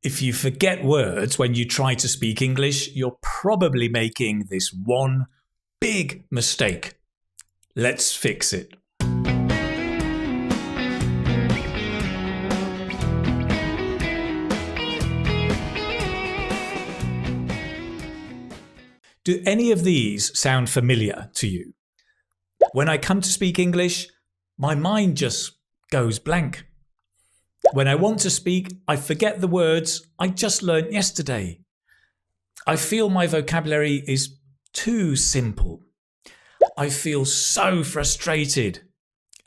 If you forget words when you try to speak English, you're probably making this one big mistake. Let's fix it. Do any of these sound familiar to you? When I come to speak English, my mind just goes blank. When I want to speak, I forget the words I just learnt yesterday. I feel my vocabulary is too simple. I feel so frustrated.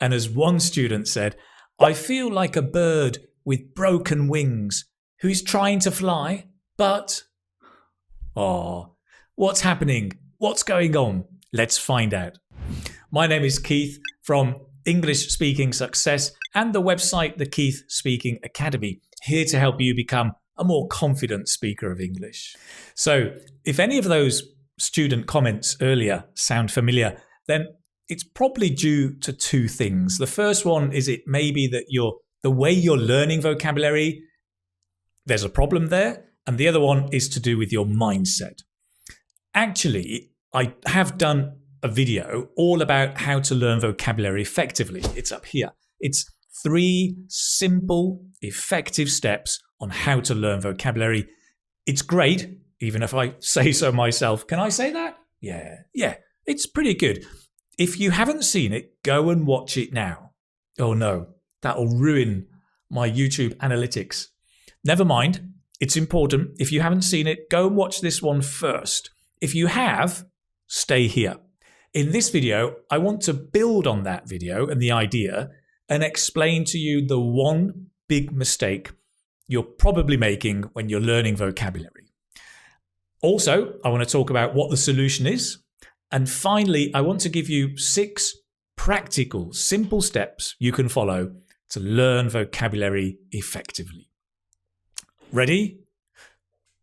And as one student said, I feel like a bird with broken wings who is trying to fly, but... Oh, what's happening? What's going on? Let's find out. My name is Keith from English Speaking Success and the website The Keith Speaking Academy, here to help you become a more confident speaker of English. So if any of those student comments earlier sound familiar, then it's probably due to two things. The first one is it may be that the way you're learning vocabulary, there's a problem there. And the other one is to do with your mindset. Actually, I have done a video all about how to learn vocabulary effectively. It's up here. It's 3 simple, effective steps on how to learn vocabulary. It's great, even if I say so myself. Can I say that? Yeah, it's pretty good. If you haven't seen it, go and watch it now. Oh no, that'll ruin my YouTube analytics. Never mind, it's important. If you haven't seen it, go and watch this one first. If you have, stay here. In this video, I want to build on that video and the idea and explain to you the one big mistake you're probably making when you're learning vocabulary. Also, I want to talk about what the solution is. And finally, I want to give you 6 practical, simple steps you can follow to learn vocabulary effectively. Ready?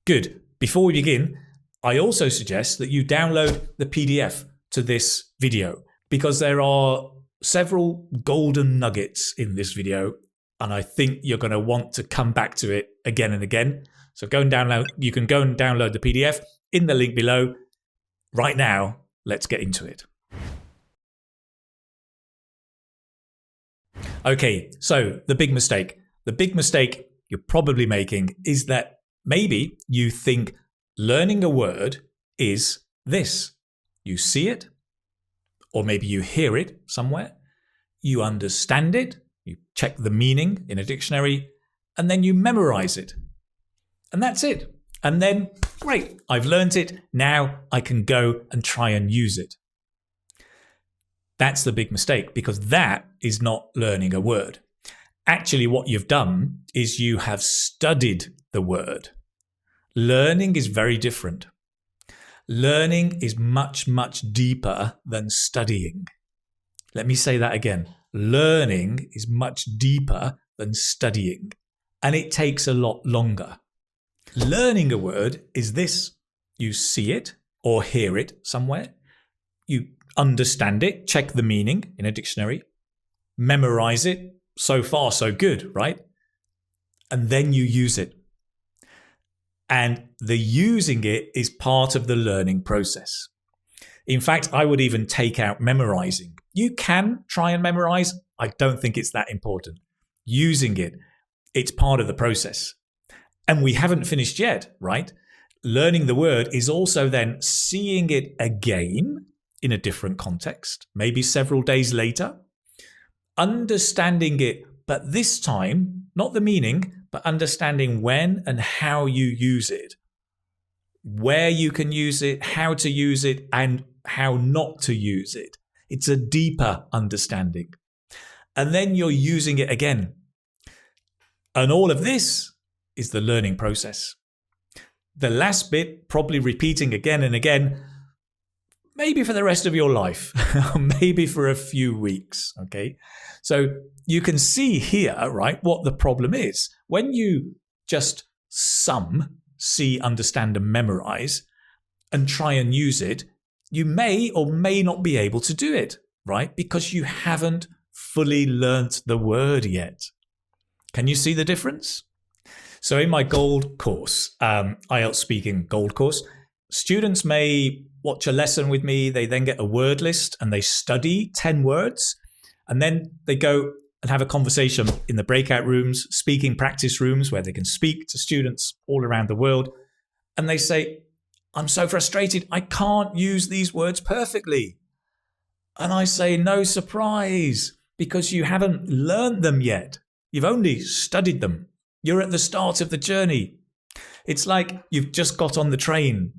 Good. Before we begin, I also suggest that you download the PDF to this video because there are several golden nuggets in this video and I think you're going to want to come back to it again and again. So go and download. You can go and download the PDF in the link below. Right now, let's get into it. Okay, so the big mistake. The big mistake you're probably making is that maybe you think learning a word is this. You see it, or maybe you hear it somewhere, you understand it, you check the meaning in a dictionary, and then you memorize it. And that's it. And then, great, I've learnt it, now I can go and try and use it. That's the big mistake, because that is not learning a word. Actually, what you've done is you have studied the word. Learning is very different. Learning is much, much deeper than studying. Let me say that again. Learning is much deeper than studying, and it takes a lot longer. Learning a word is this. You see it or hear it somewhere. You understand it, check the meaning in a dictionary, memorize it. So far, so good, right? And then you use it. And the using it is part of the learning process. In fact, I would even take out memorizing. You can try and memorize. I don't think it's that important. Using it, it's part of the process. And we haven't finished yet, right? Learning the word is also then seeing it again in a different context, maybe several days later, understanding it, but this time, not the meaning, but understanding when and how you use it, where you can use it, how to use it, and how not to use it. It's a deeper understanding. And then you're using it again. And all of this is the learning process. The last bit, probably repeating again and again, maybe for the rest of your life, maybe for a few weeks, okay? So you can see here, right, what the problem is. When you just see, understand and memorize and try and use it, you may or may not be able to do it, right? Because you haven't fully learnt the word yet. Can you see the difference? So in my gold course, IELTS speaking gold course, students may watch a lesson with me. They then get a word list and they study 10 words. And then they go and have a conversation in the breakout rooms, speaking practice rooms where they can speak to students all around the world. And they say, I'm so frustrated. I can't use these words perfectly. And I say, no surprise, because you haven't learned them yet. You've only studied them. You're at the start of the journey. It's like you've just got on the train.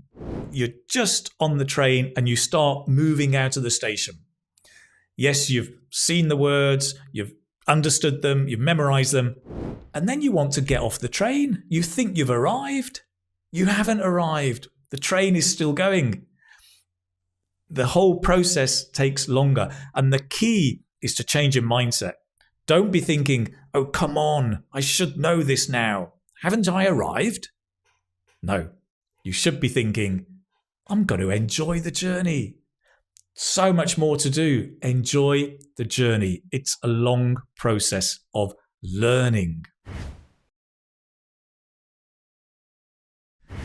You're just on the train and you start moving out of the station. Yes, you've seen the words, you've understood them, you've memorized them, and then you want to get off the train. You think you've arrived. You haven't arrived. The train is still going. The whole process takes longer, and the key is to change your mindset. Don't be thinking, oh, come on, I should know this now. Haven't I arrived? No, you should be thinking, I'm going to enjoy the journey. So much more to do. Enjoy the journey. It's a long process of learning.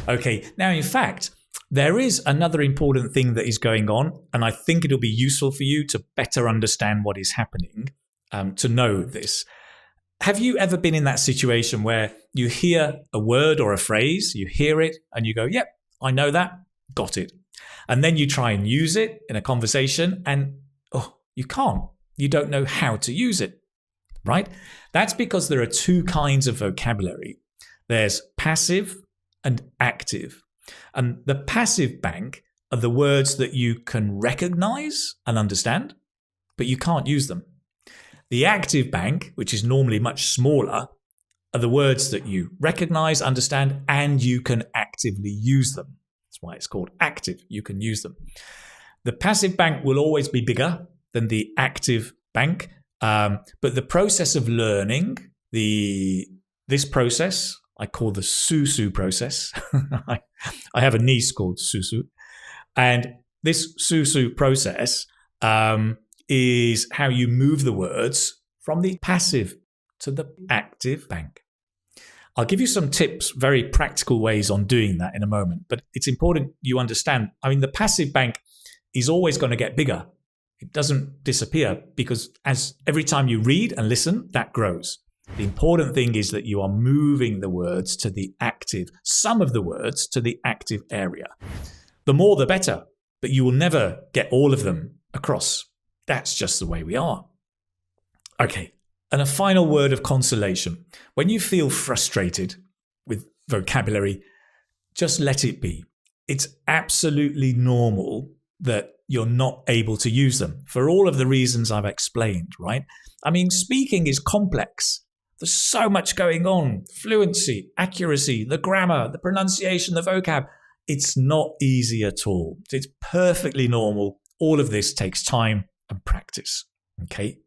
Okay, now in fact, there is another important thing that is going on, and I think it'll be useful for you to better understand what is happening, to know this. Have you ever been in that situation where you hear a word or a phrase, you hear it and you go, yep, I know that, got it. And then you try and use it in a conversation and you can't. You don't know how to use it, right? That's because there are two kinds of vocabulary. There's passive and active. And the passive bank are the words that you can recognize and understand, but you can't use them. The active bank, which is normally much smaller, are the words that you recognize, understand, and you can actively use them. That's why it's called active. You can use them. The passive bank will always be bigger than the active bank, but the process of learning, this process, I call the Susu process. I have a niece called Susu, and this Susu process is how you move the words from the passive to the active bank. I'll give you some tips, very practical ways on doing that in a moment, but it's important you understand. I mean, the passive bank is always going to get bigger. It doesn't disappear because as every time you read and listen, that grows. The important thing is that you are moving the words to the active, some of the words to the active area. The more the better, but you will never get all of them across. That's just the way we are. Okay, and a final word of consolation. When you feel frustrated with vocabulary, just let it be. It's absolutely normal that you're not able to use them for all of the reasons I've explained, right? I mean, speaking is complex. There's so much going on. Fluency, accuracy, the grammar, the pronunciation, the vocab. It's not easy at all. It's perfectly normal. All of this takes time and practice. Okay?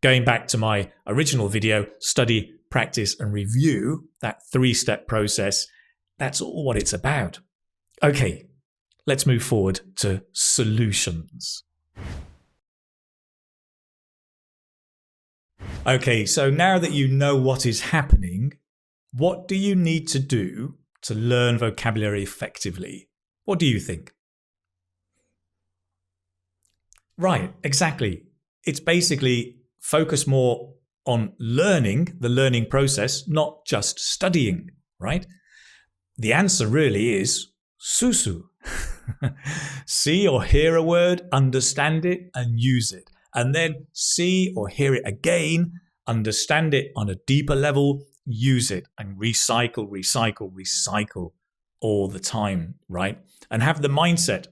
Going back to my original video, study, practice, and review, that 3-step process, that's all what it's about. Okay, let's move forward to solutions. Okay, so now that you know what is happening, what do you need to do to learn vocabulary effectively? What do you think? Right, exactly. It's basically focus more on learning, the learning process, not just studying, right? The answer really is Susu. See or hear a word, understand it, and use it. And then see or hear it again, understand it on a deeper level, use it, and recycle, recycle, recycle all the time, right? And have the mindset.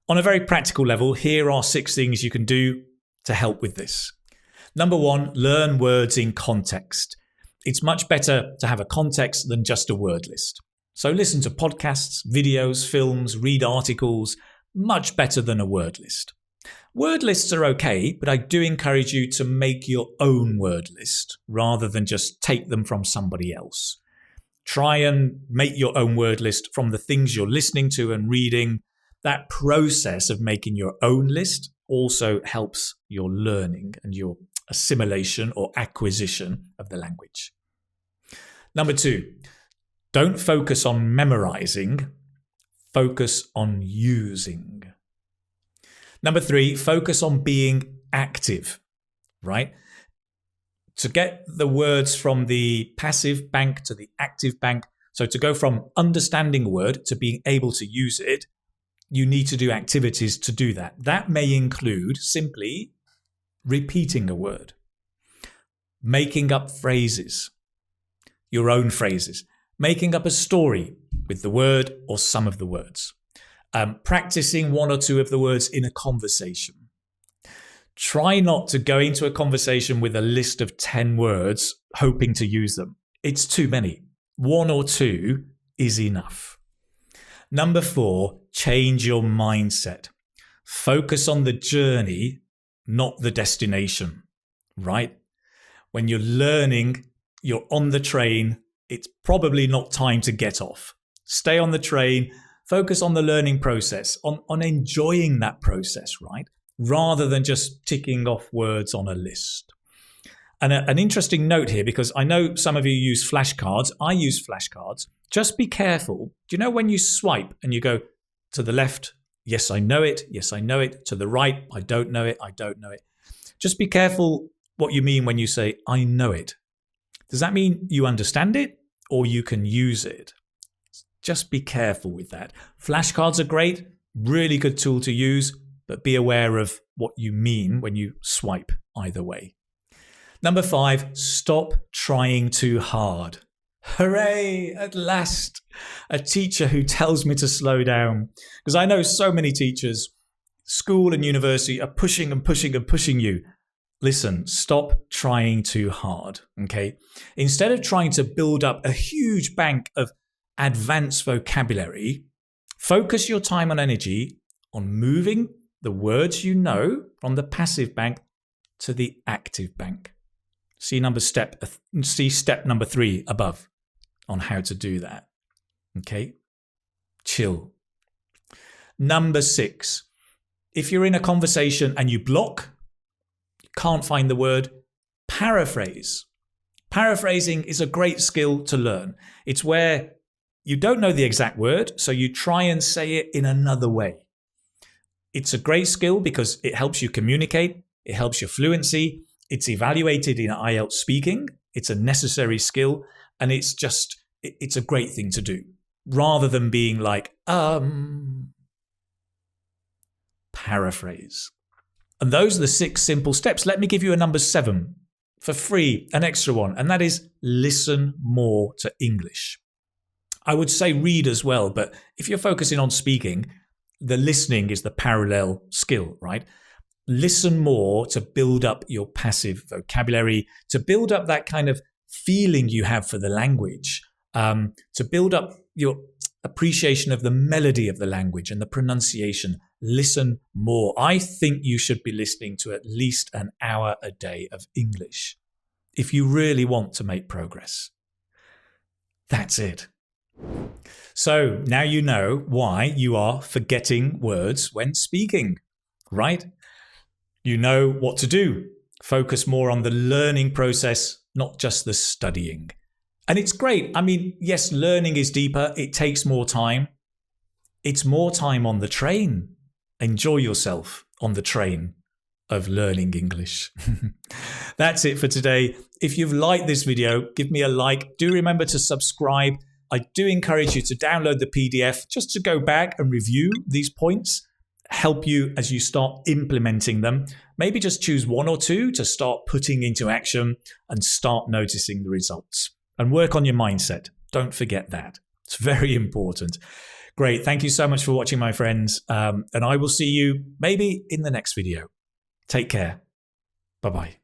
On a very practical level, here are 6 things you can do to help with this. Number 1, learn words in context. It's much better to have a context than just a word list. So listen to podcasts, videos, films, read articles, much better than a word list. Word lists are okay, but I do encourage you to make your own word list rather than just take them from somebody else. Try and make your own word list from the things you're listening to and reading. That process of making your own list also helps your learning and your assimilation or acquisition of the language. Number 2, don't focus on memorizing, focus on using. Number 3, focus on being active, right? To get the words from the passive bank to the active bank, so to go from understanding a word to being able to use it, you need to do activities to do that. That may include simply repeating a word, making up phrases, your own phrases, making up a story with the word or some of the words, practicing 1 or 2 of the words in a conversation. Try not to go into a conversation with a list of 10 words hoping to use them. It's too many. 1 or 2 is enough. Number 4, change your mindset. Focus on the journey, not the destination, right? When you're learning, you're on the train, it's probably not time to get off. Stay on the train, focus on the learning process, on enjoying that process, right? Rather than just ticking off words on a list. And an interesting note here, because I know some of you use flashcards. I use flashcards. Just be careful. Do you know when you swipe and you go to the left, yes, I know it. Yes, I know it. To the right, I don't know it. I don't know it. Just be careful what you mean when you say, I know it. Does that mean you understand it or you can use it? Just be careful with that. Flashcards are great, really good tool to use, but be aware of what you mean when you swipe either way. Number 5, stop trying too hard. Hooray, at last, a teacher who tells me to slow down. Because I know so many teachers, school and university, are pushing and pushing and pushing you. Listen, stop trying too hard, okay? Instead of trying to build up a huge bank of advanced vocabulary, focus your time and energy on moving the words you know from the passive bank to the active bank. See step number 3 above on how to do that. Okay? Chill. Number 6, if you're in a conversation and you block, you can't find the word, paraphrase. Paraphrasing is a great skill to learn. It's where you don't know the exact word, so you try and say it in another way. It's a great skill because it helps you communicate, it helps your fluency, it's evaluated in IELTS speaking, it's a necessary skill, and it's a great thing to do. Rather than being like, paraphrase. And those are the 6 simple steps. Let me give you a number 7 for free, an extra one, and that is listen more to English. I would say read as well, but if you're focusing on speaking, the listening is the parallel skill, right? Listen more to build up your passive vocabulary, to build up that kind of feeling you have for the language, to build up your appreciation of the melody of the language and the pronunciation. Listen more. I think you should be listening to at least an hour a day of English if you really want to make progress. That's it. So now you know why you are forgetting words when speaking, right? You know what to do. Focus more on the learning process, not just the studying. And it's great. I mean, yes, learning is deeper. It takes more time. It's more time on the train. Enjoy yourself on the train of learning English. That's it for today. If you've liked this video, give me a like. Do remember to subscribe. I do encourage you to download the PDF just to go back and review these points, help you as you start implementing them. Maybe just choose 1 or 2 to start putting into action and start noticing the results. And work on your mindset. Don't forget that. It's very important. Great. Thank you so much for watching, my friends. And I will see you maybe in the next video. Take care. Bye-bye.